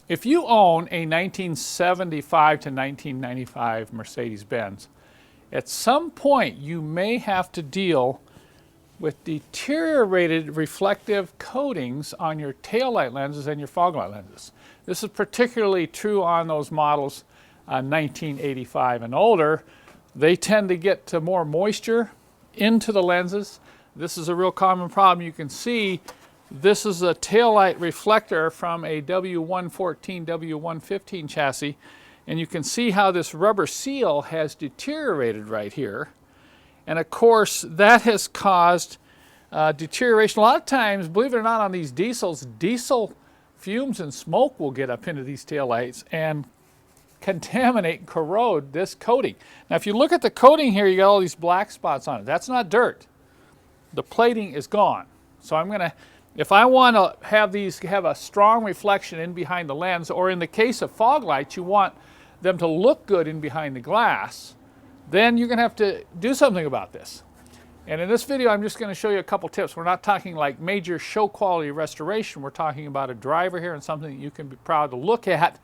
If you own a 1975 to 1995 Mercedes-Benz, at some point you may have to deal with deteriorated reflective coatings on your taillight lenses and your fog light lenses. This is particularly true on those models 1985 and older. They tend to get to more moisture into the lenses. This is a real common problem. You can see this is a taillight reflector from a W114, W115 chassis, and you can see how this rubber seal has deteriorated right here. And of course, that has caused deterioration. A lot of times, believe it or not, on these diesels, diesel fumes and smoke will get up into these taillights and contaminate and corrode this coating. Now, if you look at the coating here, you got all these black spots on it. That's not dirt. The plating is gone. So I'm going to, if I want to have these have a strong reflection in behind the lens, or in the case of fog lights, you want them to look good in behind the glass, then you're going to have to do something about this. And in this video, I'm just going to show you a couple tips. We're not talking like major show quality restoration. We're talking about a driver here and something that you can be proud to look at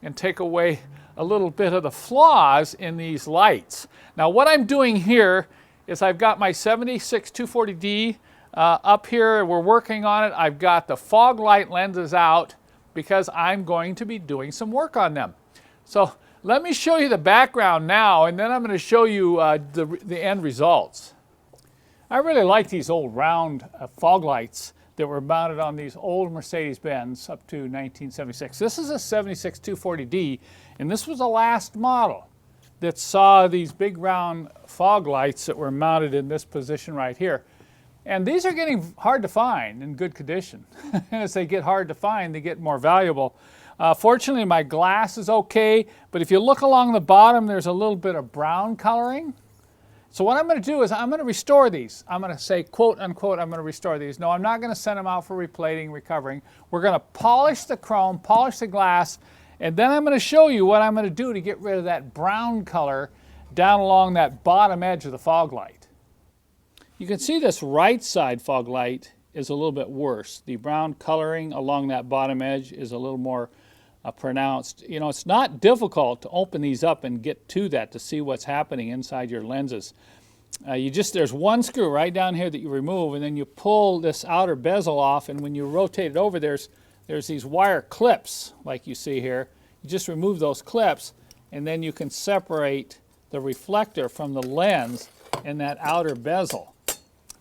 and take away a little bit of the flaws in these lights. Now, what I'm doing here is I've got my 76-240D up here. We're working on it. I've got the fog light lenses out because I'm going to be doing some work on them. So let me show you the background now, and then I'm going to show you the end results. I really like these old round fog lights that were mounted on these old Mercedes-Benz up to 1976. This is a 76-240D, and this was the last model that saw these big round fog lights that were mounted in this position right here. And these are getting hard to find in good condition. And as they get hard to find, they get more valuable. Fortunately, my glass is okay, but if you look along the bottom, there's a little bit of brown coloring. So what I'm going to do is I'm going to restore these. I'm going to say, quote unquote, I'm going to restore these. No, I'm not going to send them out for replating, recovering. We're going to polish the chrome, polish the glass, and then I'm going to show you what I'm going to do to get rid of that brown color down along that bottom edge of the fog light. You can see this right side fog light is a little bit worse. The brown coloring along that bottom edge is a little more pronounced. You know, it's not difficult to open these up and get to that to see what's happening inside your lenses. There's one screw right down here that you remove, and then you pull this outer bezel off, and when you rotate it over, there's these wire clips like you see here. You just remove those clips, and then you can separate the reflector from the lens in that outer bezel.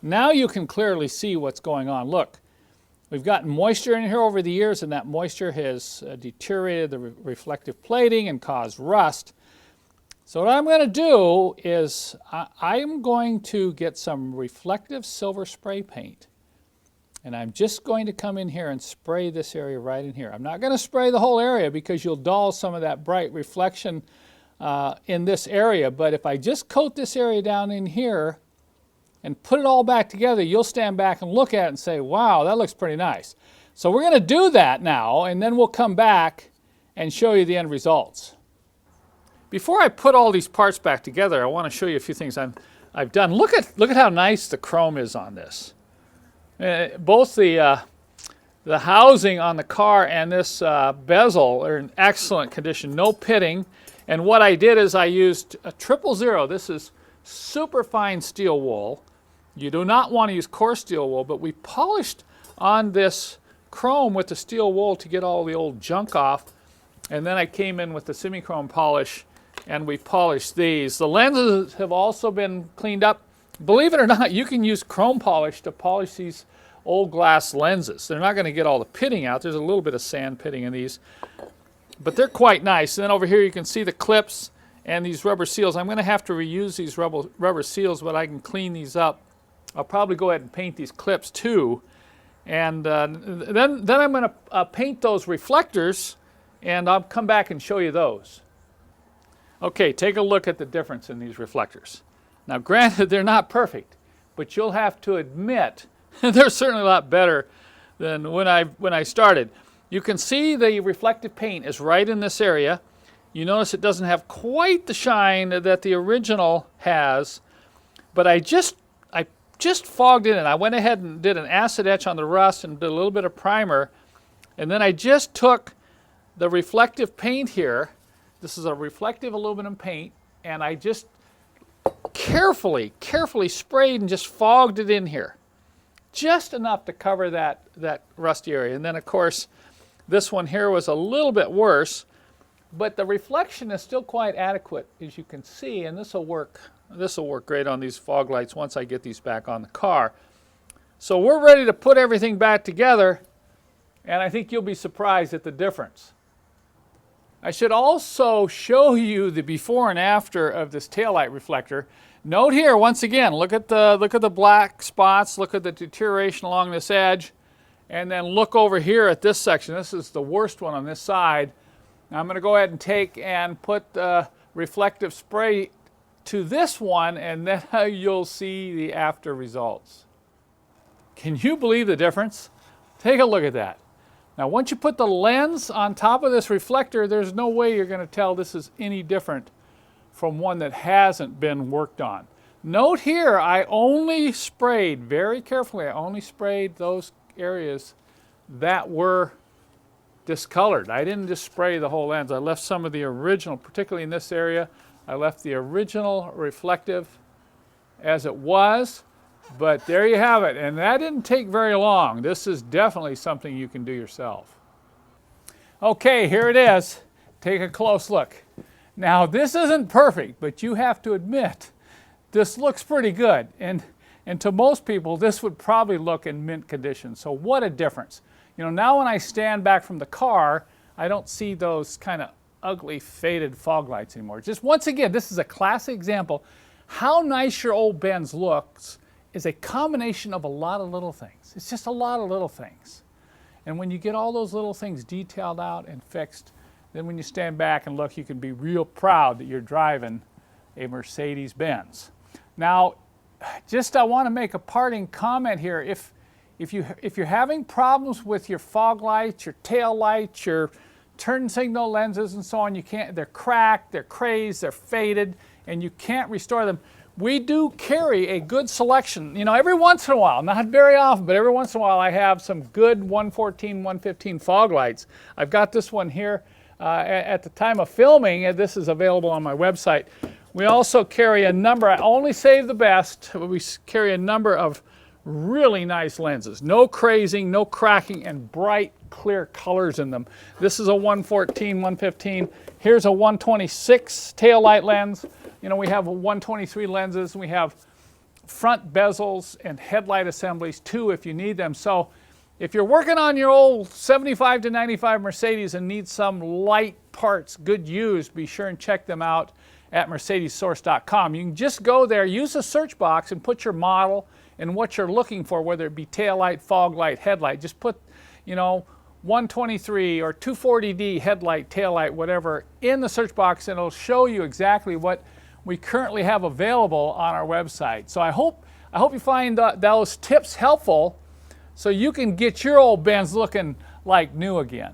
Now you can clearly see what's going on. Look, we've gotten moisture in here over the years, and that moisture has deteriorated the reflective plating and caused rust. So what I'm going to do is I'm going to get some reflective silver spray paint, and I'm just going to come in here and spray this area right in here. I'm not going to spray the whole area because you'll dull some of that bright reflection in this area, but if I just coat this area down in here and put it all back together, you'll stand back and look at it and say, wow, that looks pretty nice. So we're going to do that now, and then we'll come back and show you the end results. Before I put all these parts back together, I want to show you a few things I've done. Look at how nice the chrome is on this. Both the housing on the car and this bezel are in excellent condition, no pitting. And what I did is I used a 000. This is super fine steel wool. You do not want to use coarse steel wool, but we polished on this chrome with the steel wool to get all the old junk off. And then I came in with the semi-chrome polish and we polished these. The lenses have also been cleaned up. Believe it or not, you can use chrome polish to polish these old glass lenses. They're not going to get all the pitting out. There's a little bit of sand pitting in these, but they're quite nice. And then over here you can see the clips and these rubber seals. I'm going to have to reuse these rubber seals, but I can clean these up. I'll probably go ahead and paint these clips too. And then I'm going to paint those reflectors, and I'll come back and show you those. Okay, take a look at the difference in these reflectors. Now granted, they're not perfect, but you'll have to admit they're certainly a lot better than when I started. You can see the reflective paint is right in this area. You notice it doesn't have quite the shine that the original has, but I just fogged it in. I went ahead and did an acid etch on the rust and did a little bit of primer, and then I just took the reflective paint here. This is a reflective aluminum paint, and I just carefully sprayed and just fogged it in here. Just enough to cover that rusty area. And then of course, this one here was a little bit worse, but the reflection is still quite adequate, as you can see, and this will work great on these fog lights once I get these back on the car. So we're ready to put everything back together, and I think you'll be surprised at the difference. I should also show you the before and after of this taillight reflector. Note here, once again, look at the black spots, look at the deterioration along this edge, and then look over here at this section. This is the worst one on this side. Now I'm going to go ahead and take and put the reflective spray to this one, and then you'll see the after results. Can you believe the difference? Take a look at that. Now once you put the lens on top of this reflector, there's no way you're going to tell this is any different from one that hasn't been worked on. Note here, I only sprayed, very carefully, I only sprayed those areas that were discolored. I didn't just spray the whole lens. I left some of the original, particularly in this area, I left the original reflective as it was. But there you have it, and that didn't take very long. This is definitely something you can do yourself. Okay, here it is. Take a close look. Now, this isn't perfect, but you have to admit, this looks pretty good. And to most people, this would probably look in mint condition. So what a difference. You know, now when I stand back from the car, I don't see those kind of ugly, faded fog lights anymore. Just once again, this is a classic example. How nice your old Benz looks is a combination of a lot of little things. It's just a lot of little things. And when you get all those little things detailed out and fixed, then when you stand back and look, you can be real proud that you're driving a Mercedes-Benz. Now, just I want to make a parting comment here. If you're having problems with your fog lights, your tail lights, your turn signal lenses and so on, they're cracked, they're crazed, they're faded, and you can't restore them. We do carry a good selection. You know, every once in a while, not very often, but every once in a while I have some good 114, 115 fog lights. I've got this one here at the time of filming, and this is available on my website. We also carry a number, I only save the best, we carry a number of really nice lenses. No crazing, no cracking, and bright, clear colors in them. This is a 114, 115. Here's a 126 tail light lens. You know, we have 123 lenses, and we have front bezels and headlight assemblies too if you need them. So if you're working on your old 75 to 95 Mercedes and need some light parts, good used, be sure and check them out at Mercedessource.com. You can just go there, use the search box, and put your model and what you're looking for, whether it be tail light, fog light, headlight. Just put, you know, 123 or 240D headlight, tail light, whatever, in the search box, and it'll show you exactly what we currently have available on our website. So I hope you find those tips helpful so you can get your old Benz looking like new again.